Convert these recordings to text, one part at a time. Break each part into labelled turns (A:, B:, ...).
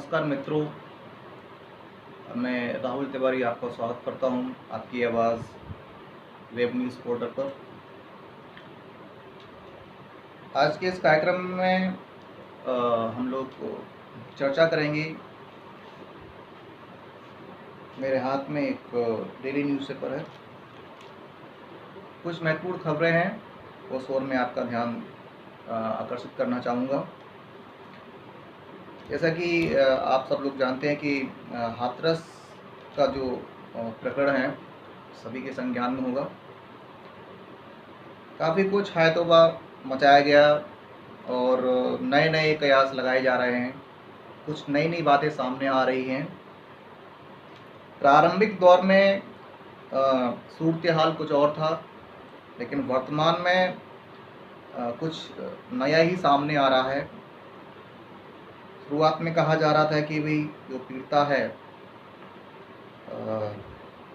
A: नमस्कार मित्रों, मैं राहुल तिवारी आपका स्वागत करता हूं आपकी आवाज़ वेब न्यूज़ पोर्टल पर। आज के इस कार्यक्रम में हम लोग चर्चा करेंगे। मेरे हाथ में एक डेली न्यूज़पेपर है। कुछ महत्वपूर्ण खबरें हैं, उस ओर में आपका ध्यान आकर्षित करना चाहूँगा। जैसा कि आप सब लोग जानते हैं कि हाथरस का जो प्रकरण है सभी के संज्ञान में होगा। काफ़ी कुछ हायतोबा मचाया गया और नए नए कयास लगाए जा रहे हैं। कुछ नई नई बातें सामने आ रही हैं। प्रारंभिक दौर में सूरत हाल कुछ और था, लेकिन वर्तमान में कुछ नया ही सामने आ रहा है। शुरुआत में कहा जा रहा था कि भाई जो पीड़िता है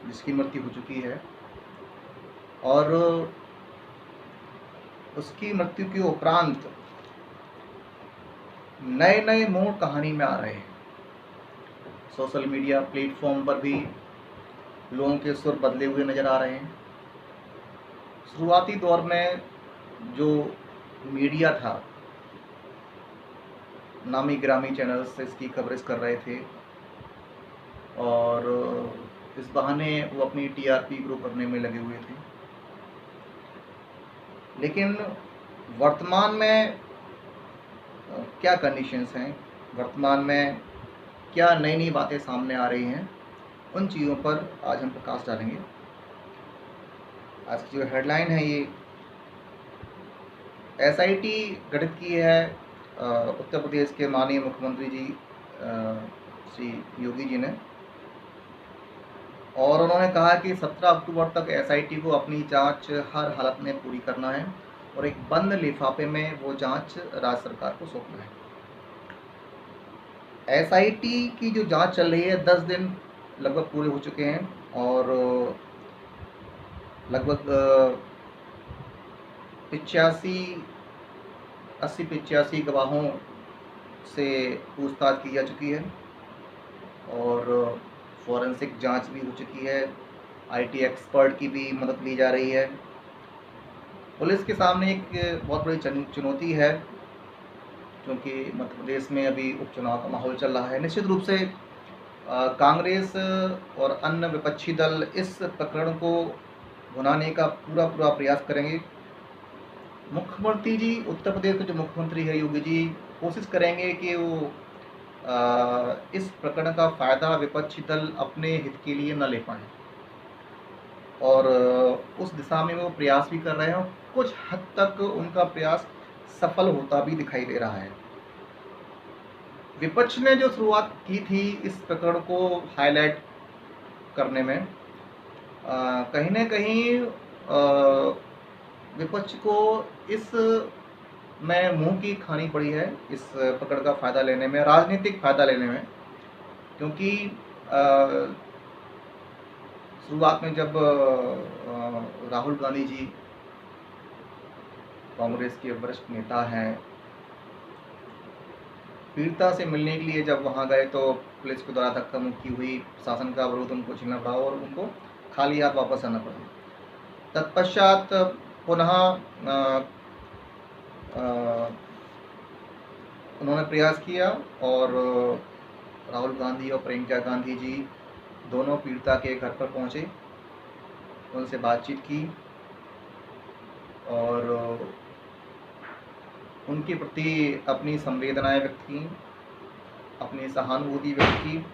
A: जिसकी मृत्यु हो चुकी है और उसकी मृत्यु के उपरांत नए नए मोड़ कहानी में आ रहे हैं। सोशल मीडिया प्लेटफॉर्म पर भी लोगों के सुर बदले हुए नज़र आ रहे हैं। शुरुआती दौर में जो मीडिया था, नामी ग्रामी चैनल्स इसकी कवरेज कर रहे थे और इस बहाने वो अपनी टीआरपी ग्रो करने में लगे हुए थे। लेकिन वर्तमान में क्या कंडीशंस हैं, वर्तमान में क्या नई नई बातें सामने आ रही हैं, उन चीज़ों पर आज हम प्रकाश डालेंगे। आज की जो हेडलाइन है ये एसआईटी गठित की है उत्तर प्रदेश के माननीय मुख्यमंत्री जी श्री योगी जी ने, और उन्होंने कहा कि 17 अक्टूबर तक एसआईटी को अपनी जांच हर हालत में पूरी करना है और एक बंद लिफाफे में वो जांच राज्य सरकार को सौंपना है। एसआईटी की जो जांच चल रही है 10 दिन लगभग पूरे हो चुके हैं और लगभग 80-85 गवाहों से पूछताछ की जा चुकी है और फॉरेंसिक जांच भी हो चुकी है। आईटी एक्सपर्ट की भी मदद ली जा रही है। पुलिस के सामने एक बहुत बड़ी चुनौती है, क्योंकि मध्य प्रदेश में अभी उपचुनाव का माहौल चल रहा है। निश्चित रूप से कांग्रेस और अन्य विपक्षी दल इस प्रकरण को भुनाने का पूरा प्रयास करेंगे। मुख्यमंत्री जी, उत्तर प्रदेश के जो मुख्यमंत्री है योगी जी, कोशिश करेंगे कि वो इस प्रकरण का फ़ायदा विपक्षी दल अपने हित के लिए न ले पाएँ और उस दिशा में वो प्रयास भी कर रहे हैं और कुछ हद तक उनका प्रयास सफल होता भी दिखाई दे रहा है। विपक्ष ने जो शुरुआत की थी इस प्रकरण को हाईलाइट करने में, कहीं ना कहीं विपक्ष को इस में मुंह की खानी पड़ी है, इस प्रकरण का फ़ायदा लेने में, राजनीतिक फ़ायदा लेने में। क्योंकि शुरुआत में जब राहुल गांधी जी, कांग्रेस के वरिष्ठ नेता हैं, पीड़िता से मिलने के लिए जब वहां गए तो पुलिस के द्वारा धक्का मुक्की हुई, शासन का विरोध उनको झेलना पड़ा और उनको खाली हाथ वापस आना पड़ा। तत्पश्चात पुनः उन्होंने प्रयास किया और राहुल गांधी और प्रियंका गांधी जी दोनों पीड़िता के घर पर पहुंचे, उनसे बातचीत की और उनके प्रति अपनी संवेदनाएं व्यक्त की, अपनी सहानुभूति व्यक्त की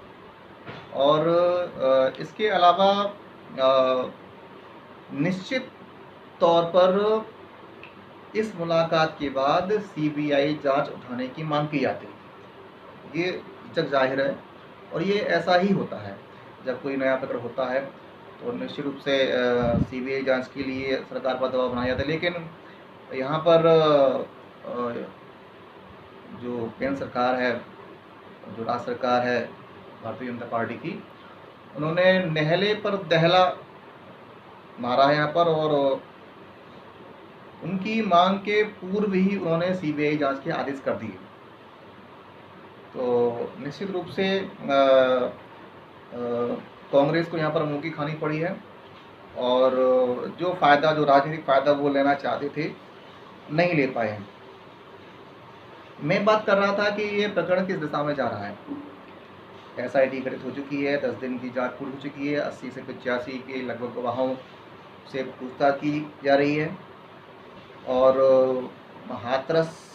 A: और इसके अलावा निश्चित तौर पर इस मुलाकात के बाद सीबीआई जांच उठाने की मांग की जाती है। ये जग जाहिर है और ये ऐसा ही होता है। जब कोई नया प्रकरण होता है तो निश्चित रूप से सीबीआई जांच के लिए सरकार पर दबाव बनाया जाता है। लेकिन यहाँ पर जो केंद्र सरकार है, जो राज्य सरकार है भारतीय जनता पार्टी की, उन्होंने नहले पर दहला मारा है यहाँ पर और उनकी मांग के पूर्व ही उन्होंने सीबीआई जांच के आदेश कर दिए। तो निश्चित रूप से कांग्रेस को यहाँ पर मुँह की खानी पड़ी है, और जो फ़ायदा, जो राजनीतिक फ़ायदा वो लेना चाहते थे, नहीं ले पाए हैं। मैं बात कर रहा था कि ये प्रकरण किस दिशा में जा रहा है। SIT गठित हो चुकी है, 10 दिन की जांच पूरी हो चुकी है, 80 से 85 के लगभग गवाहों से पूछताछ की जा रही है, और हाथरस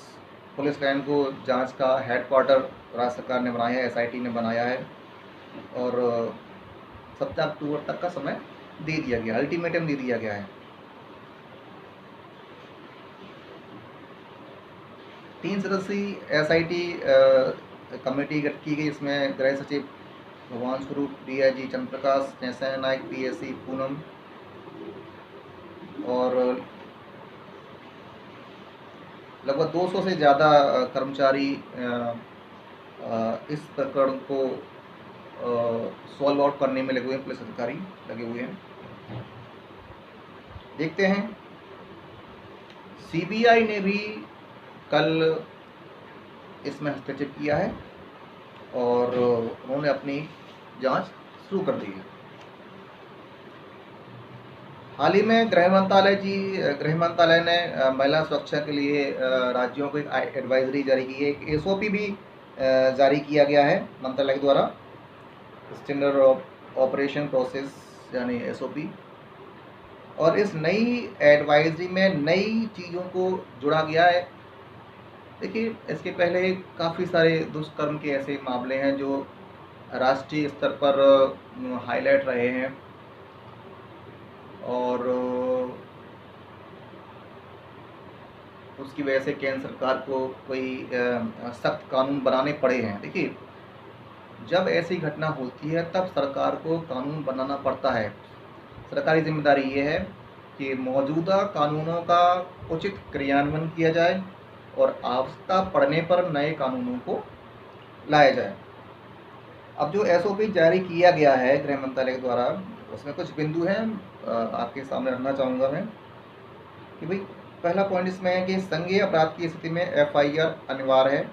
A: पुलिस लाइन को जांच का हेडक्वार्टर राज्य सरकार ने बनाया है, SIT ने बनाया है, और 17 अक्टूबर तक का समय दे दिया गया, अल्टीमेटम दे दिया गया है। 3 सदस्यीय SIT कमेटी गठित की गई। इसमें गृह सचिव भगवान स्वरूप, DIG चंद्रप्रकाश, न्यायसेना नायक PSC पूनम, और लगभग 200 से ज़्यादा कर्मचारी इस प्रकरण को सॉल्व आउट करने में लगे हुए हैं, पुलिस अधिकारी लगे हुए हैं। देखते हैं, CBI ने भी कल इसमें हस्तक्षेप किया है और उन्होंने अपनी जांच शुरू कर दी है। हाल ही में गृह मंत्रालय ने महिला सुरक्षा के लिए राज्यों को एक एडवाइजरी जारी की है, एक SOP भी जारी किया गया है मंत्रालय द्वारा, स्टैंडर्ड ऑपरेशन प्रोसेस यानी SOP। और इस नई एडवाइजरी में नई चीज़ों को जुड़ा गया है। देखिए, इसके पहले काफ़ी सारे दुष्कर्म के ऐसे मामले हैं जो राष्ट्रीय स्तर पर हाईलाइट रहे हैं, और उसकी वजह से केंद्र सरकार को कोई सख्त कानून बनाने पड़े हैं। देखिए, जब ऐसी घटना होती है तब सरकार को कानून बनाना पड़ता है। सरकारी जिम्मेदारी ये है कि मौजूदा कानूनों का उचित क्रियान्वयन किया जाए और आवश्यकता पड़ने पर नए कानूनों को लाया जाए। अब जो SOP जारी किया गया है गृह मंत्रालय द्वारा, उसमें कुछ बिंदु हैं, आपके सामने रखना चाहूँगा मैं कि भाई, पहला पॉइंट इसमें है कि संज्ञेय अपराध की स्थिति में FIR अनिवार्य है।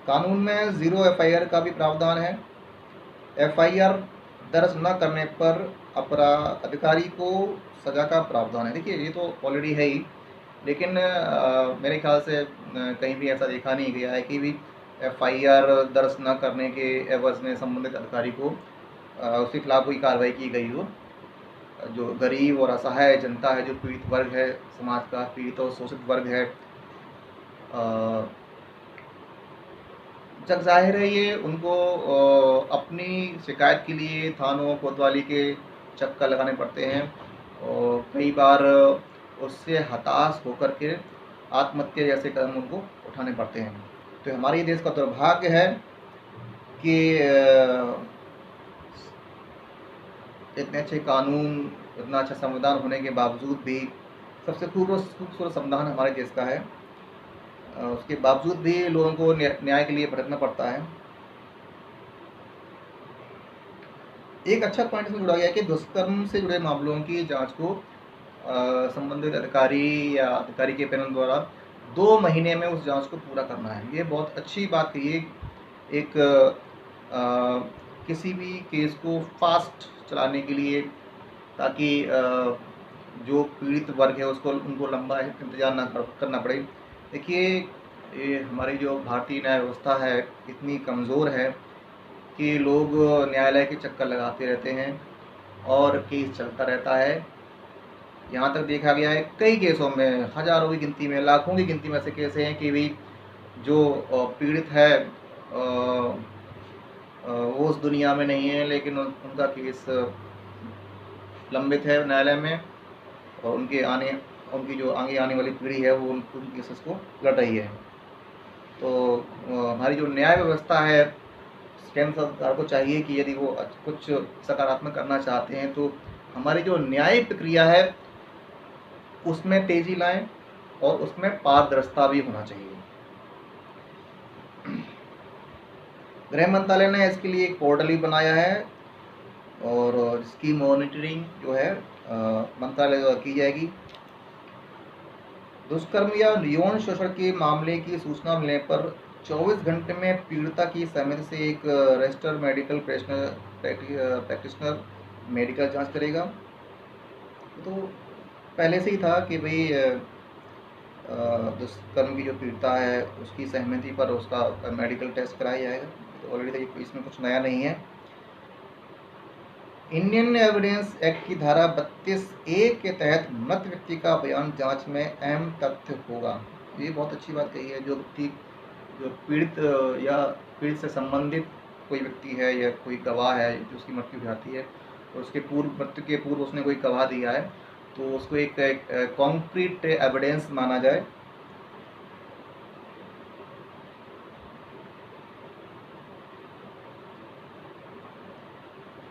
A: कानून में 0 FIR का भी प्रावधान है। FIR दर्ज न करने पर अधिकारी को सजा का प्रावधान है। देखिए, ये तो ऑलरेडी है ही, लेकिन मेरे ख्याल से कहीं भी ऐसा देखा नहीं गया है कि भी FIR दर्ज न करने के एवज में संबंधित अधिकारी को उसके खिलाफ कोई कार्रवाई की गई हो। जो गरीब और असहाय जनता है, जो पीड़ित वर्ग है, समाज का पीड़ित और शोषित वर्ग है, जग जाहिर है ये उनको अपनी शिकायत के लिए थानों कोतवाली के चक्कर लगाने पड़ते हैं, और कई बार उससे हताश होकर के आत्महत्या जैसे कदम उनको उठाने पड़ते हैं। तो हमारे देश का दुर्भाग्य है कि इतने अच्छे कानून, इतना अच्छा संविधान होने के बावजूद भी, सबसे खूबसूरत संविधान हमारे देश का है, उसके बावजूद भी लोगों को न्याय के लिए भटकना पड़ता है। एक अच्छा पॉइंट इसमें जुड़ा गया है कि दुष्कर्म से जुड़े मामलों की जांच को संबंधित अधिकारी या अधिकारी के पैनल द्वारा 2 महीने में उस जांच को पूरा करना है। ये बहुत अच्छी बात है। ये एक किसी भी केस को फास्ट चलाने के लिए, ताकि जो पीड़ित वर्ग है उसको उनको लंबा इंतजार ना करना पड़े। देखिए, ये हमारी जो भारतीय न्याय व्यवस्था है इतनी कमज़ोर है कि लोग न्यायालय के चक्कर लगाते रहते हैं और केस चलता रहता है। यहाँ तक देखा गया है कई केसों में, हज़ारों की गिनती में, लाखों की गिनती में ऐसे केस हैं कि भाई जो पीड़ित है वो उस दुनिया में नहीं है, लेकिन उनका केस लंबित है न्यायालय में, और उनकी जो आगे आने वाली पीढ़ी है वो उन केसेस को लड़ रही है। तो हमारी जो न्याय व्यवस्था है, केंद्र सरकार को चाहिए कि यदि वो कुछ सकारात्मक करना चाहते हैं तो हमारी जो न्याय प्रक्रिया है उसमें तेजी लाएं, और उसमें पारदर्शिता भी होना चाहिए। गृह मंत्रालय ने इसके लिए एक पोर्टल भी बनाया है, और इसकी मॉनिटरिंग जो है मंत्रालय द्वारा की जाएगी। दुष्कर्म या यौन शोषण के मामले की सूचना मिलने पर 24 घंटे में पीड़िता की सहमति से एक रजिस्टर्ड मेडिकल प्रैक्टिशनर मेडिकल जांच करेगा। तो पहले से ही था कि भाई दुष्कर्म की जो पीड़िता है उसकी सहमति पर उसका मेडिकल टेस्ट कराया जाएगा। तो ऑलरेडी इसमें कुछ नया नहीं है। इंडियन एविडेंस एक्ट की धारा 32(a) के तहत मृत व्यक्ति का बयान जांच में अहम तथ्य होगा। ये बहुत अच्छी बात कही है। जो व्यक्ति जो पीड़ित या पीड़ित से संबंधित कोई व्यक्ति है या कोई गवाह है जो उसकी मृत्यु हो जाती है और उसके मृत्यु के पूर्व उसने कोई गवाह दिया है तो उसको एक कॉन्क्रीट एविडेंस माना जाए।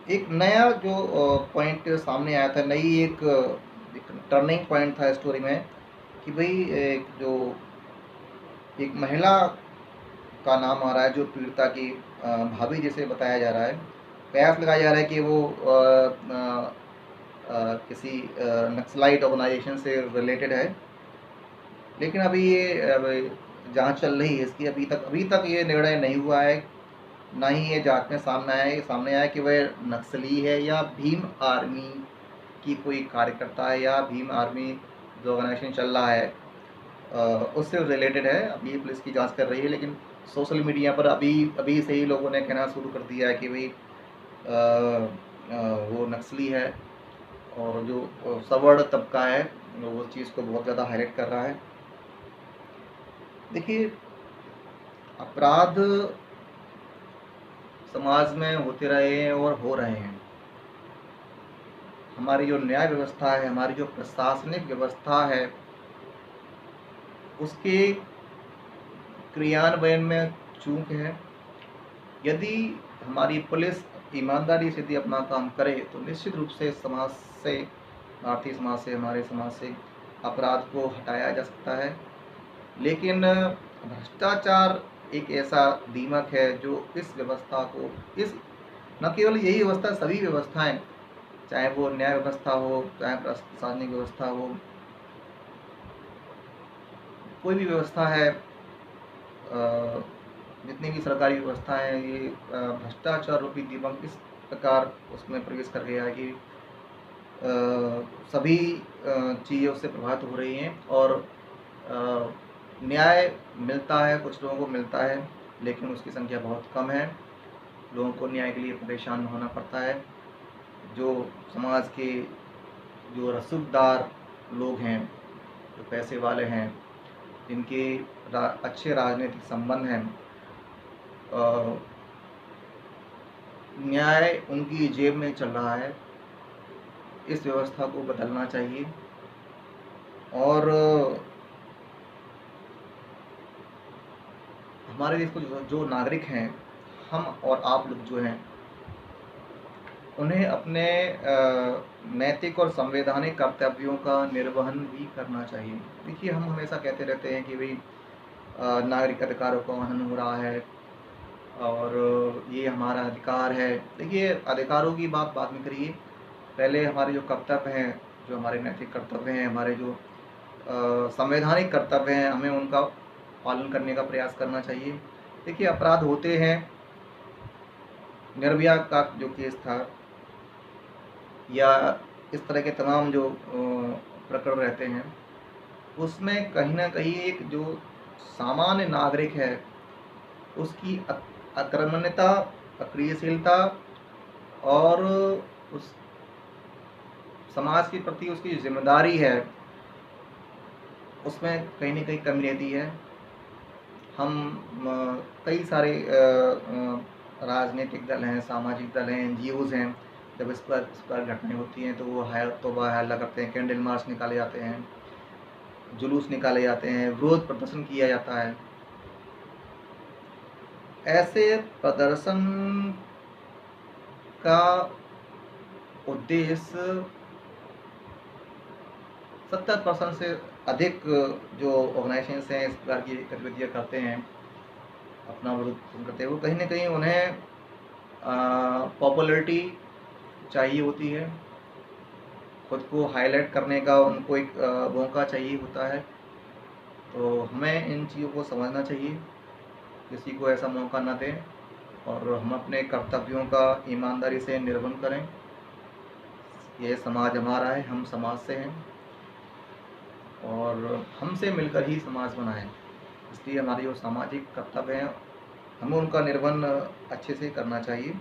A: एक नया जो पॉइंट सामने आया था, नई एक टर्निंग पॉइंट था स्टोरी में कि भाई एक महिला का नाम आ रहा है जो पीड़िता की भाभी जैसे बताया जा रहा है। प्रयास लगाया जा रहा है कि वो किसी नक्सलाइट ऑर्गेनाइजेशन से रिलेटेड है, लेकिन अभी ये जांच चल रही है इसकी। अभी तक ये निर्णय नहीं हुआ है, ना ही ये जांच में सामने आया कि वह नक्सली है या भीम आर्मी की कोई कार्यकर्ता है या भीम आर्मी जो ऑर्गेनाइजेशन चल रहा है उससे रिलेटेड है। अभी पुलिस की जांच कर रही है, लेकिन सोशल मीडिया पर अभी से ही लोगों ने कहना शुरू कर दिया है कि भाई वो नक्सली है, और जो सवर्ण तबका है वो उस चीज़ को बहुत ज़्यादा हाईलाइट कर रहा है। देखिए, अपराध समाज में होते रहे हैं और हो रहे हैं। हमारी जो न्याय व्यवस्था है, हमारी जो प्रशासनिक व्यवस्था है, उसके क्रियान्वयन में चूक है। यदि हमारी पुलिस ईमानदारी से यदि अपना काम करे तो निश्चित रूप से समाज से, भारतीय समाज से, हमारे समाज से अपराध को हटाया जा सकता है। लेकिन भ्रष्टाचार एक ऐसा दीमक है जो इस व्यवस्था को, न केवल यही व्यवस्था, सभी व्यवस्थाएं, चाहे वो न्याय व्यवस्था हो, चाहे प्रशासनिक व्यवस्था हो, कोई भी व्यवस्था है, जितनी भी सरकारी व्यवस्थाएं, ये भ्रष्टाचार रूपी दीमक इस प्रकार उसमें प्रवेश कर गया है कि सभी चीज़ें उससे प्रभावित हो रही हैं। और न्याय मिलता है, कुछ लोगों को मिलता है, लेकिन उसकी संख्या बहुत कम है। लोगों को न्याय के लिए परेशान होना पड़ता है। जो समाज के जो रसूखदार लोग हैं, जो पैसे वाले हैं, जिनके अच्छे राजनीतिक संबंध हैं, न्याय उनकी जेब में चल रहा है। इस व्यवस्था को बदलना चाहिए। और हमारे देश को जो नागरिक हैं, हम और आप लोग जो हैं, उन्हें अपने नैतिक और संवैधानिक कर्तव्यों का निर्वहन भी करना चाहिए। देखिए, हम हमेशा कहते रहते हैं कि भाई नागरिक अधिकारों का उल्लंघन हो रहा है और ये हमारा अधिकार है। देखिए, अधिकारों की बात बाद में करिए, पहले हमारे जो कर्तव्य हैं, जो हमारे नैतिक कर्तव्य हैं, हमारे जो संवैधानिक कर्तव्य हैं, हमें उनका पालन करने का प्रयास करना चाहिए। देखिए, अपराध होते हैं। निर्भया का जो केस था, या इस तरह के तमाम जो प्रकरण रहते हैं, उसमें कहीं ना कहीं एक जो सामान्य नागरिक है उसकी आक्रामकता, अक्रियशीलता और उस समाज के प्रति उसकी जो जिम्मेदारी है उसमें कहीं ना कहीं कमी रहती है। हम कई सारे राजनीतिक दल हैं, सामाजिक दल हैं, NGOs हैं, जब इस पर घटनाएं होती हैं तो वो हल्ला करते हैं, कैंडल मार्च निकाले जाते हैं, जुलूस निकाले जाते हैं, विरोध प्रदर्शन किया जाता है। ऐसे प्रदर्शन का उद्देश्य 70% से अधिक जो ऑर्गेनाइजेशंस हैं इस प्रकार की गतिविधियाँ करते हैं, अपना विरोध करते हैं, वो कहीं ना कहीं उन्हें पॉपुलैरिटी चाहिए होती है, खुद को हाईलाइट करने का उनको एक मौका चाहिए होता है। तो हमें इन चीज़ों को समझना चाहिए किसी को ऐसा मौका ना दें और हम अपने कर्तव्यों का ईमानदारी से निर्वहन करें। ये समाज हमारा है, हम समाज से हैं और हमसे मिलकर ही समाज बना है। इसलिए हमारे जो सामाजिक कर्तव्य हैं, हमें उनका निर्वहन अच्छे से करना चाहिए।